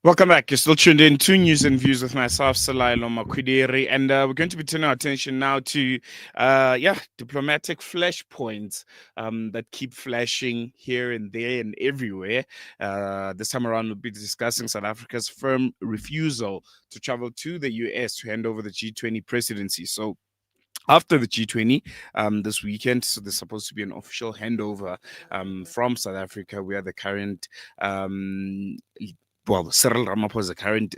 Welcome back. You're still tuned in to News and Views with myself, Salailo Makwidiri, and we're going to be turning our attention now to, diplomatic flashpoints that keep flashing here and there and everywhere. This time around, we'll be discussing South Africa's firm refusal to travel to the US to hand over the G20 presidency. So, after the G20 this weekend. So there's supposed to be an official handover from South Africa, where the current Cyril Ramaphosa, current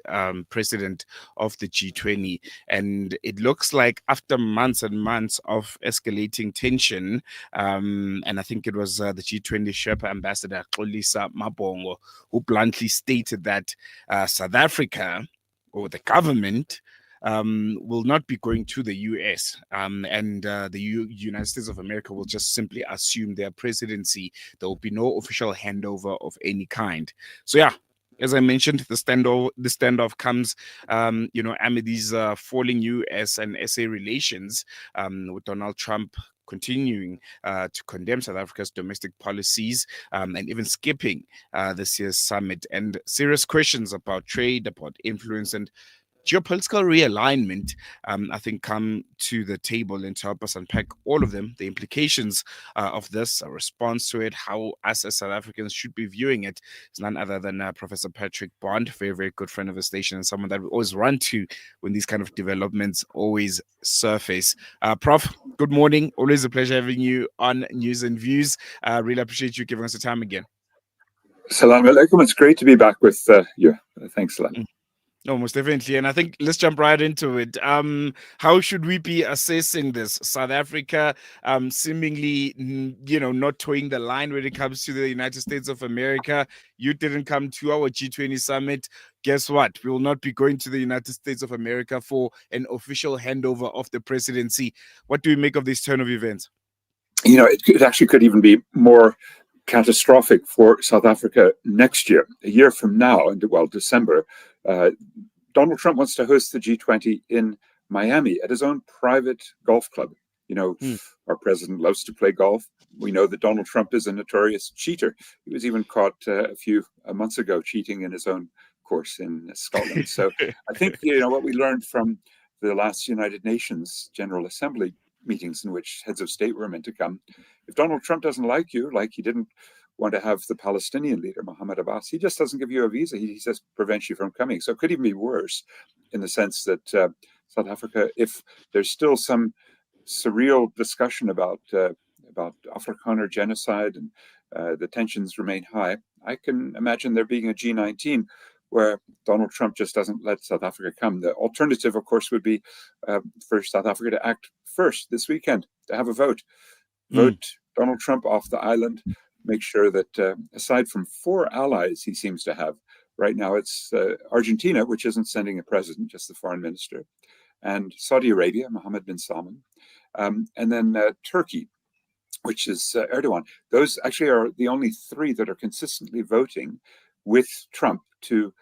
president of the G20. And it looks like after months and months of escalating tension, and I think it was the G20 Sherpa ambassador, Xolisa Mabongo, who bluntly stated that South Africa or the government will not be going to the US, and the United States of America will just simply assume their presidency. There will be no official handover of any kind. So, yeah. As I mentioned, the standoff comes, amid these falling U.S. and SA relations, with Donald Trump continuing to condemn South Africa's domestic policies, and even skipping this year's summit, and serious questions about trade, about influence, and geopolitical realignment, I think, come to the table and to help us unpack all of them, the implications of this, a response to it, how us as South Africans should be viewing it. It's none other than Professor Patrick Bond, very, very good friend of the station, and someone that we always run to when these kind of developments always surface. Prof, good morning. Always a pleasure having you on News and Views. Really appreciate you giving us the time again. Salam alaikum. It's great to be back with you. Thanks, Salam. No, most definitely. And I think let's jump right into it. How should we be assessing this? South Africa seemingly, not towing the line when it comes to the United States of America. You didn't come to our G20 summit. Guess what? We will not be going to the United States of America for an official handover of the presidency. What do we make of this turn of events? It actually could even be more catastrophic for South Africa next year, a year from now, December. Donald Trump wants to host the G20 in Miami at his own private golf club. Our president loves to play golf. We know that Donald Trump is a notorious cheater. He was even caught a few months ago cheating in his own course in Scotland. So I think, what we learned from the last United Nations General Assembly meetings in which heads of state were meant to come, if Donald Trump doesn't like you, like he didn't want to have the Palestinian leader, Mahmoud Abbas, he just doesn't give you a visa. He just prevents you from coming. So it could even be worse in the sense that South Africa, if there's still some surreal discussion about Afrikaner genocide and the tensions remain high, I can imagine there being a G19 where Donald Trump just doesn't let South Africa come. The alternative, of course, would be for South Africa to act first this weekend, to have a vote. Vote Donald Trump off the island, make sure that aside from 4 allies he seems to have, right now it's Argentina, which isn't sending a president, just the foreign minister, and Saudi Arabia, Mohammed bin Salman, and then Turkey, which is Erdogan. Those actually are the only 3 that are consistently voting with Trump to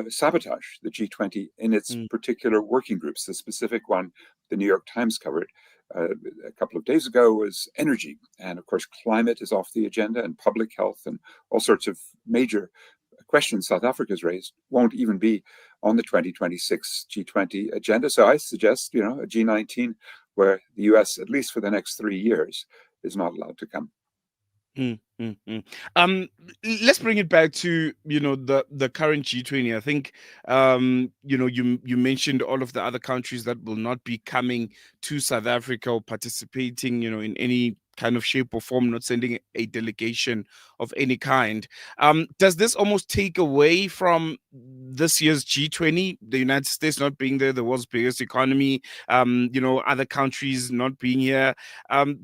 sabotage the G20 in its particular working groups. The specific one the New York Times covered a couple of days ago was energy. And of course, climate is off the agenda, and public health and all sorts of major questions South Africa's raised won't even be on the 2026 G20 agenda. So I suggest, a G19 where the US, at least for the next 3 years, is not allowed to come. Let's bring it back to the current G20. I think you mentioned all of the other countries that will not be coming to South Africa or participating in any kind of shape or form, not sending a delegation of any kind. Does this almost take away from this year's G20, the United States not being there, the world's biggest economy, other countries not being here?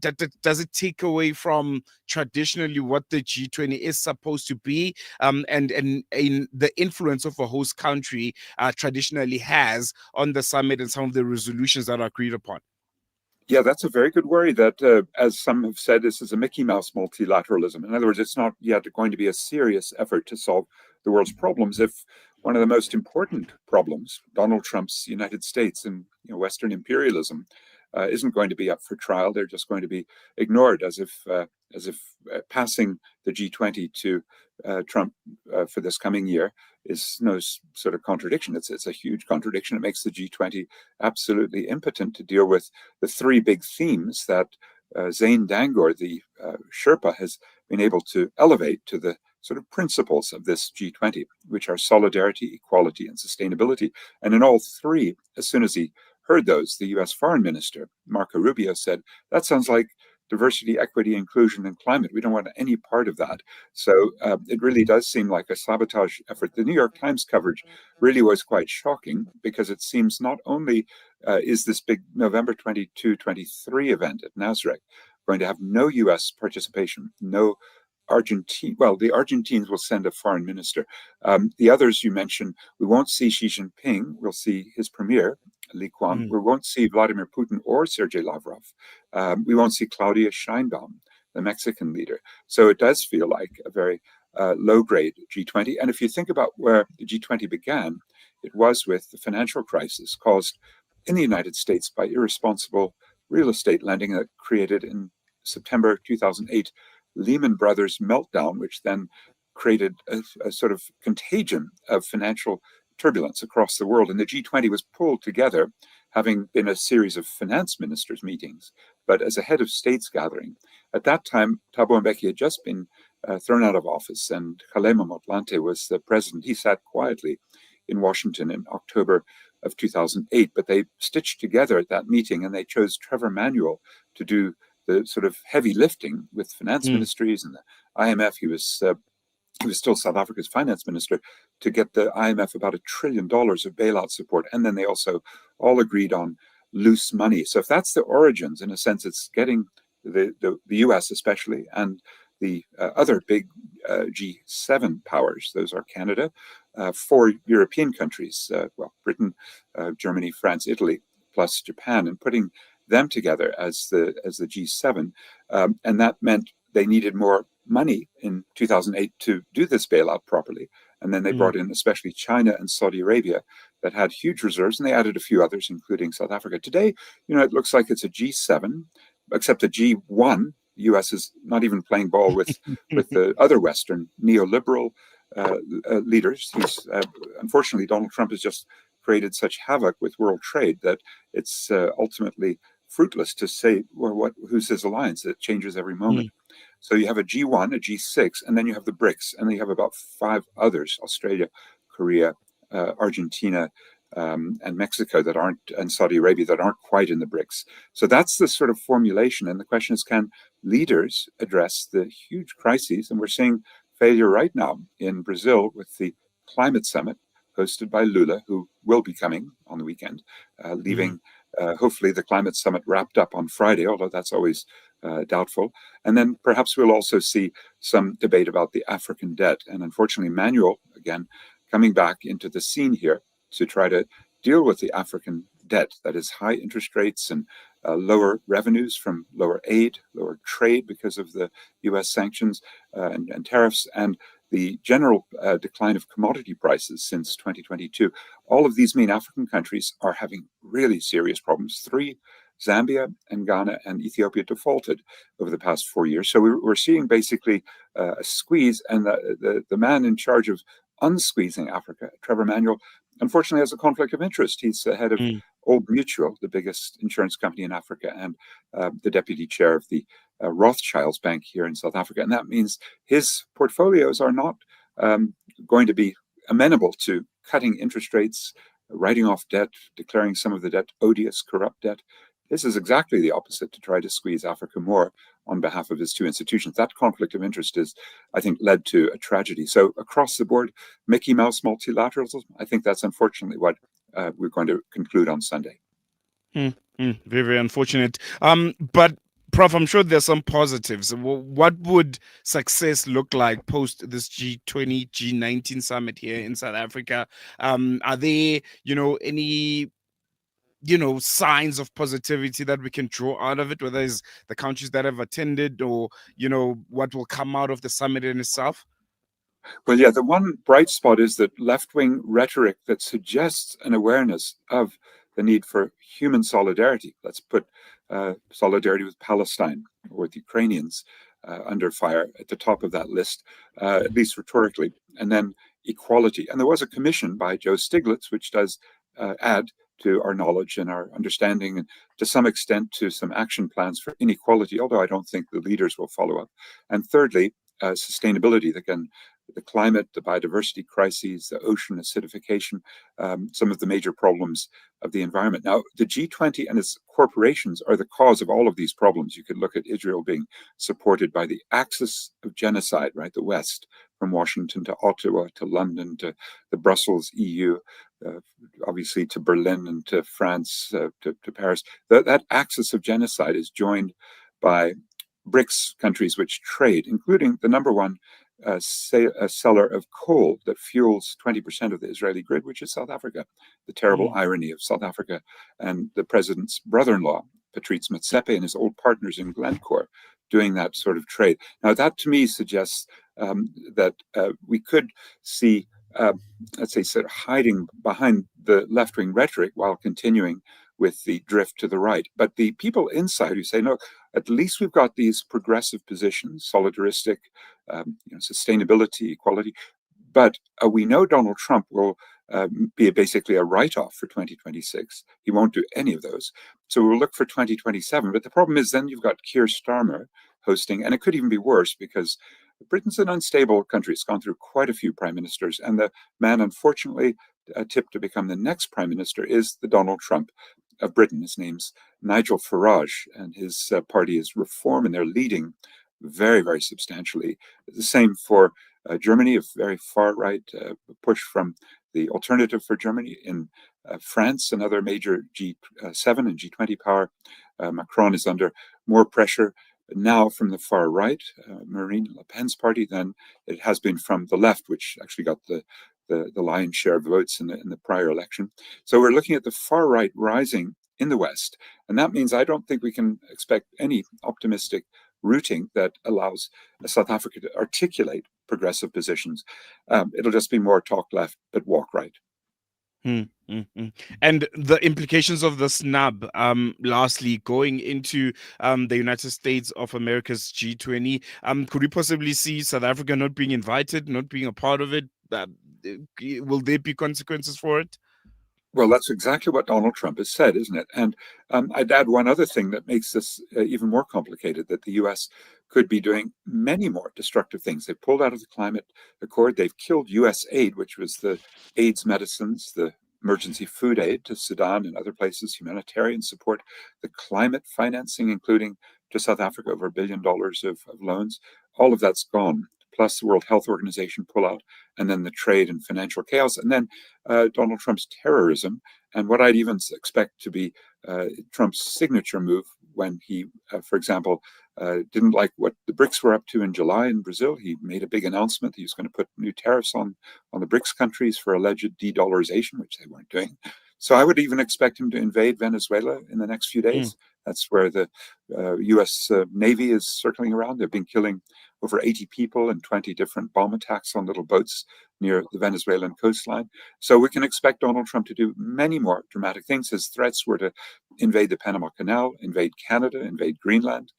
Does it take away from traditionally what the G20 is supposed to be, and in the influence of a host country traditionally has on the summit and some of the resolutions that are agreed upon? Yeah, that's a very good worry that, as some have said, this is a Mickey Mouse multilateralism. In other words, it's not yet going to be a serious effort to solve the world's problems. If one of the most important problems, Donald Trump's United States and Western imperialism, isn't going to be up for trial. They're just going to be ignored as if passing the G20 to Trump for this coming year is no sort of contradiction. It's a huge contradiction. It makes the G20 absolutely impotent to deal with the three big themes that Zane Dangor, the Sherpa, has been able to elevate to the sort of principles of this G20, which are solidarity, equality, and sustainability. And in all three, as soon as he heard those, the US Foreign Minister, Marco Rubio, said, that sounds like diversity, equity, inclusion, and climate. We don't want any part of that. So it really does seem like a sabotage effort. The New York Times coverage really was quite shocking because it seems not only is this big November 22, 23 event at Nasrec going to have no US participation, no Argentine, well, the Argentines will send a foreign minister. The others you mentioned, we won't see Xi Jinping. We'll see his premier, Li Qiang. We won't see Vladimir Putin or Sergei Lavrov. We won't see Claudia Sheinbaum, the Mexican leader. So it does feel like a very low-grade G20. And if you think about where the G20 began, it was with the financial crisis caused in the United States by irresponsible real estate lending that created in September 2008 Lehman Brothers meltdown, which then created a sort of contagion of financial turbulence across the world. And the G20 was pulled together, having been a series of finance ministers' meetings, but as a head of states gathering. At that time, Thabo Mbeki had just been thrown out of office, and Kgalema Motlanthe was the president. He sat quietly in Washington in October of 2008, but they stitched together at that meeting, and they chose Trevor Manuel to do the sort of heavy lifting with finance ministries and the IMF. He was still South Africa's finance minister, to get the IMF about $1 trillion of bailout support. And then they also all agreed on loose money. So if that's the origins, in a sense, it's getting the US especially and the other big G7 powers. Those are Canada, 4 European countries, Britain, Germany, France, Italy, plus Japan, and putting them together as the G7, and that meant they needed more money in 2008 to do this bailout properly. And then they brought in especially China and Saudi Arabia that had huge reserves, and they added a few others, including South Africa. Today, it looks like it's a G7, except a G1. The US is not even playing ball with the other Western neoliberal leaders. Unfortunately, Donald Trump has just created such havoc with world trade that it's ultimately fruitless to say, well, who's his alliance? It changes every moment. So you have a G1, a G6, and then you have the BRICS, and then you have about 5 others: Australia, Korea, Argentina, and Mexico and Saudi Arabia that aren't quite in the BRICS. So that's the sort of formulation. And the question is, can leaders address the huge crises? And we're seeing failure right now in Brazil with the climate summit hosted by Lula, who will be coming on the weekend, leaving hopefully the climate summit wrapped up on Friday, although that's always doubtful. And then perhaps we'll also see some debate about the African debt. And unfortunately, Manuel, again, coming back into the scene here to try to deal with the African debt, that is high interest rates and lower revenues from lower aid, lower trade because of the US sanctions and tariffs, and the general decline of commodity prices since 2022. All of these main African countries are having really serious problems. 3, Zambia and Ghana and Ethiopia, defaulted over the past 4 years. So we're seeing basically a squeeze, and the man in charge of unsqueezing Africa, Trevor Manuel, unfortunately has a conflict of interest. He's the head of Old Mutual, the biggest insurance company in Africa, and the deputy chair of the Rothschilds Bank here in South Africa. And that means his portfolios are not going to be amenable to cutting interest rates, writing off debt, declaring some of the debt odious, corrupt debt. This is exactly the opposite, to try to squeeze Africa more on behalf of his 2 institutions. That conflict of interest is, I think, led to a tragedy. So across the board, Mickey Mouse multilateralism, I think that's unfortunately what we're going to conclude on Sunday. Very, very unfortunate. But Prof, I'm sure there's some positives. What would success look like post this G20, G19 summit here in South Africa? Are there, any signs of positivity that we can draw out of it, whether it's the countries that have attended or, what will come out of the summit in itself? Well, yeah, the one bright spot is that left-wing rhetoric that suggests an awareness of the need for human solidarity. Let's put solidarity with Palestine or with Ukrainians under fire at the top of that list, at least rhetorically, and then equality. And there was a commission by Joe Stiglitz, which does add to our knowledge and our understanding, and to some extent to some action plans for inequality, although I don't think the leaders will follow up. And thirdly, sustainability, the climate, the biodiversity crises, the ocean acidification, some of the major problems of the environment. Now, the G20 and its corporations are the cause of all of these problems. You could look at Israel being supported by the axis of genocide, right? The West, from Washington to Ottawa to London to the Brussels EU, obviously to Berlin and to France, to Paris. That axis of genocide is joined by BRICS countries which trade, including the number one seller of coal that fuels 20% of the Israeli grid, which is South Africa. The terrible irony of South Africa and the president's brother-in-law, Patrice Motsepe, and his old partners in Glencore doing that sort of trade. Now, that to me suggests that we could see, let's say, sort of hiding behind the left-wing rhetoric while continuing with the drift to the right. But the people inside who say, no, at least we've got these progressive positions, solidaristic, sustainability, equality. But we know Donald Trump will be basically a write-off for 2026. He won't do any of those. So we'll look for 2027. But the problem is then you've got Keir Starmer hosting, and it could even be worse because Britain's an unstable country. It's gone through quite a few prime ministers. And the man, unfortunately, tipped to become the next prime minister is the Donald Trump of Britain. His name's Nigel Farage, and his party is Reform, and they're leading very, very substantially. The same for Germany, a very far-right push from the Alternative for Germany. In France, another major G7 and G20 power, Macron is under more pressure now from the far right, Marine Le Pen's party, than it has been from the left, which actually got the lion's share of votes in the prior election. So we're looking at the far right rising in the West. And that means I don't think we can expect any optimistic routing that allows South Africa to articulate progressive positions. It'll just be more talk left, but walk right. And the implications of the snub, lastly, going into the United States of America's G20, could we possibly see South Africa not being invited, not being a part of it? Will there be consequences for it? Well, that's exactly what Donald Trump has said, isn't it? And I'd add one other thing that makes this even more complicated, that the U.S. could be doing many more destructive things. They've pulled out of the climate accord. They've killed U.S. aid, which was the AIDS medicines, the emergency food aid to Sudan and other places, humanitarian support, the climate financing, including to South Africa, over $1 billion of loans. All of that's gone. Plus the World Health Organization pullout, and then the trade and financial chaos, and then Donald Trump's terrorism, and what I'd even expect to be Trump's signature move when he, for example, didn't like what the BRICS were up to in July in Brazil. He made a big announcement. He was going to put new tariffs on the BRICS countries for alleged de-dollarization, which they weren't doing. So I would even expect him to invade Venezuela in the next few days. That's where the U.S. Navy is circling around. They've been killing over 80 people in 20 different bomb attacks on little boats near the Venezuelan coastline. So we can expect Donald Trump to do many more dramatic things. His threats were to invade the Panama Canal, invade Canada, invade Greenland.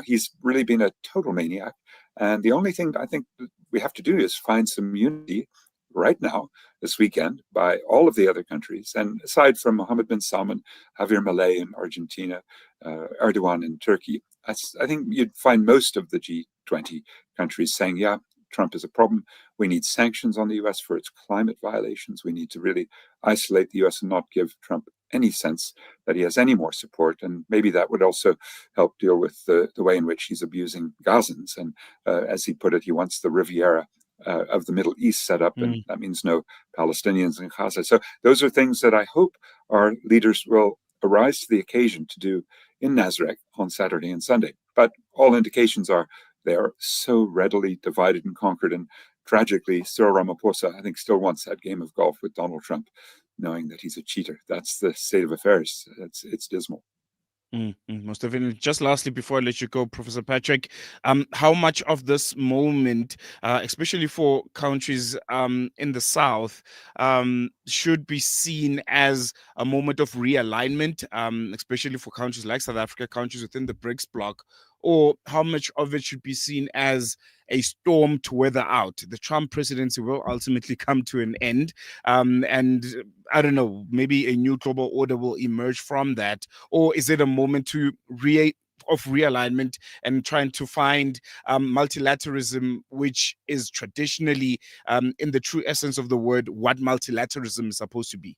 He's really been a total maniac. And the only thing I think we have to do is find some unity right now, this weekend, by all of the other countries. And aside from Mohammed bin Salman, Javier Milei in Argentina, Erdogan in Turkey, I think you'd find most of the G20 countries saying, yeah, Trump is a problem. We need sanctions on the US for its climate violations. We need to really isolate the US and not give Trump any sense that he has any more support. And maybe that would also help deal with the way in which he's abusing Gazans. And as he put it, he wants the Riviera of the Middle East set up, and that means no Palestinians in Gaza. So those are things that I hope our leaders will arise to the occasion to do in Nasrec on Saturday and Sunday. But all indications are they are so readily divided and conquered. And tragically, Cyril Ramaphosa, I think, still wants that game of golf with Donald Trump, knowing that he's a cheater. That's the state of affairs. It's dismal. Most definitely. Just lastly, before I let you go, Professor Patrick, how much of this moment, especially for countries in the South, should be seen as a moment of realignment, especially for countries like South Africa, countries within the BRICS bloc, or how much of it should be seen as a storm to weather out? The Trump presidency will ultimately come to an end, and I don't know, maybe a new global order will emerge from that, or is it a moment to of realignment and trying to find multilateralism, which is traditionally, in the true essence of the word, what multilateralism is supposed to be?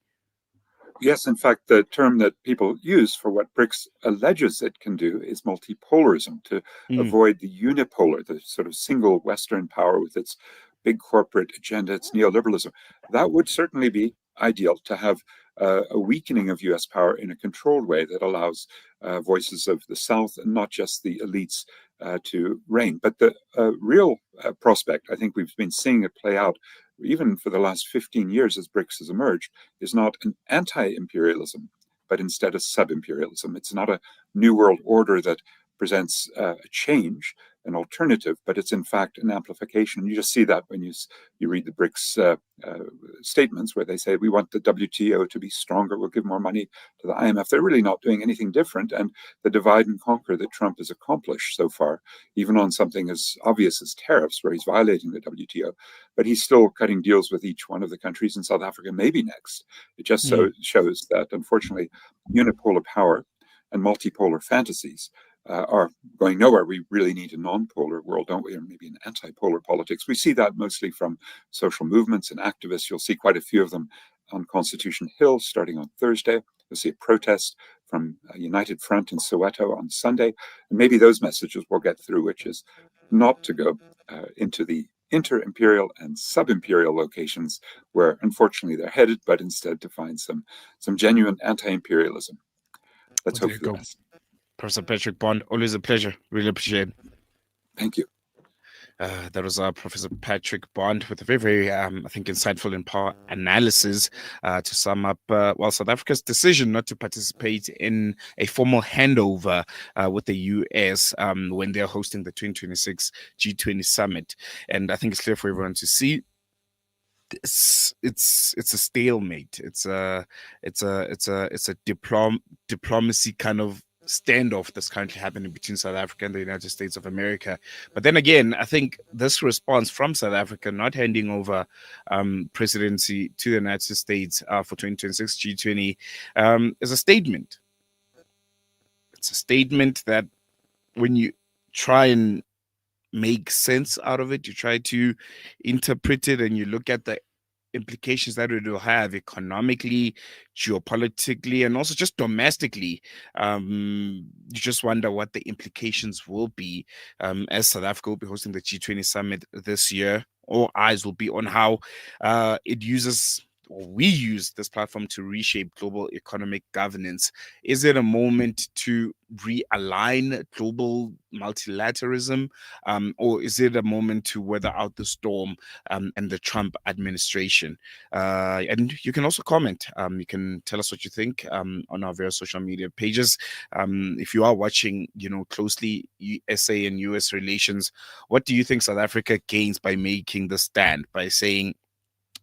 Yes, in fact, the term that people use for what BRICS alleges it can do is multipolarism, to Mm, avoid the unipolar, the sort of single Western power with its big corporate agenda, its neoliberalism. That would certainly be ideal, to have a weakening of US power in a controlled way that allows voices of the South and not just the elites to reign. But the real prospect, I think we've been seeing it play out even for the last 15 years as BRICS has emerged, is not an anti-imperialism, but instead a sub-imperialism. It's not a new world order that presents a change, an alternative, but it's in fact an amplification. You just see that when you read the BRICS statements, where they say we want the WTO to be stronger, we'll give more money to the IMF. They're really not doing anything different, and the divide and conquer that Trump has accomplished so far, even on something as obvious as tariffs, where he's violating the WTO, but he's still cutting deals with each one of the countries, and South Africa may be next. It just so mm. shows that, unfortunately, unipolar power and multipolar fantasies are going nowhere. We really need a non-polar world, don't we? Or maybe an anti-polar politics. We see that mostly from social movements and activists. You'll see quite a few of them on Constitution Hill starting on Thursday. You'll see a protest from United Front in Soweto on Sunday. And maybe those messages will get through, which is not to go into the inter-imperial and sub-imperial locations where unfortunately they're headed, but instead to find some genuine anti-imperialism. Let's Well, hope there you for the go. best. Professor Patrick Bond, always a pleasure. Really appreciate it. Thank you. That was Professor Patrick Bond with a very, very, I think, insightful and power analysis to sum up, well, South Africa's decision not to participate in a formal handover with the US when they're hosting the 2026 G20 summit. And I think it's clear for everyone to see it's a stalemate. It's a diplomacy kind of standoff that's currently happening between South Africa and the United States of America. But then again, I think this response from South Africa not handing over presidency to the United States for 2026 G20 is a statement. It's a statement that when you try and make sense out of it, you try to interpret it, and you look at the implications that it will have economically, geopolitically, and also just domestically. You just wonder what the implications will be as South Africa will be hosting the G20 summit this year. All eyes will be on how it uses, or we use this platform to reshape global economic governance. Is it a moment to realign global multilateralism, or is it a moment to weather out the storm and the Trump administration? And you can also comment. You can tell us what you think on our various social media pages. If you are watching, closely USA and US relations, what do you think South Africa gains by making the stand, by saying,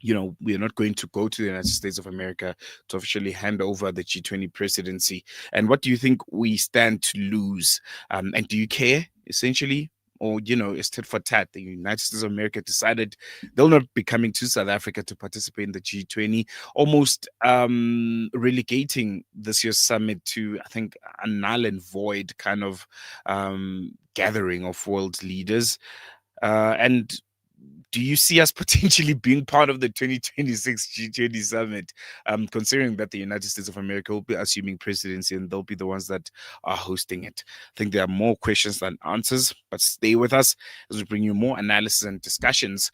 we are not going to go to the United States of America to officially hand over the G20 presidency? And what do you think we stand to lose? And do you care, essentially? Or, it's tit for tat. The United States of America decided they'll not be coming to South Africa to participate in the G20, almost relegating this year's summit to, I think, a null and void kind of gathering of world leaders. And do you see us potentially being part of the 2026 G20 summit, considering that the United States of America will be assuming presidency and they'll be the ones that are hosting it? I think there are more questions than answers, but stay with us as we bring you more analysis and discussions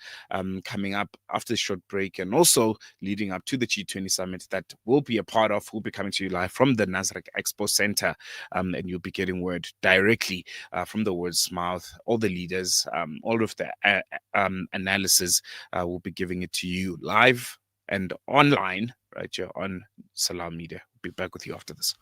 coming up after the short break, and also leading up to the G20 summit that we'll be a part of. We'll be coming to you live from the Nasdaq Expo Center, and you'll be getting word directly from the word's mouth. All the leaders, all of the analysis, we'll be giving it to you live and online right here on Salam Media. We'll be back with you after this.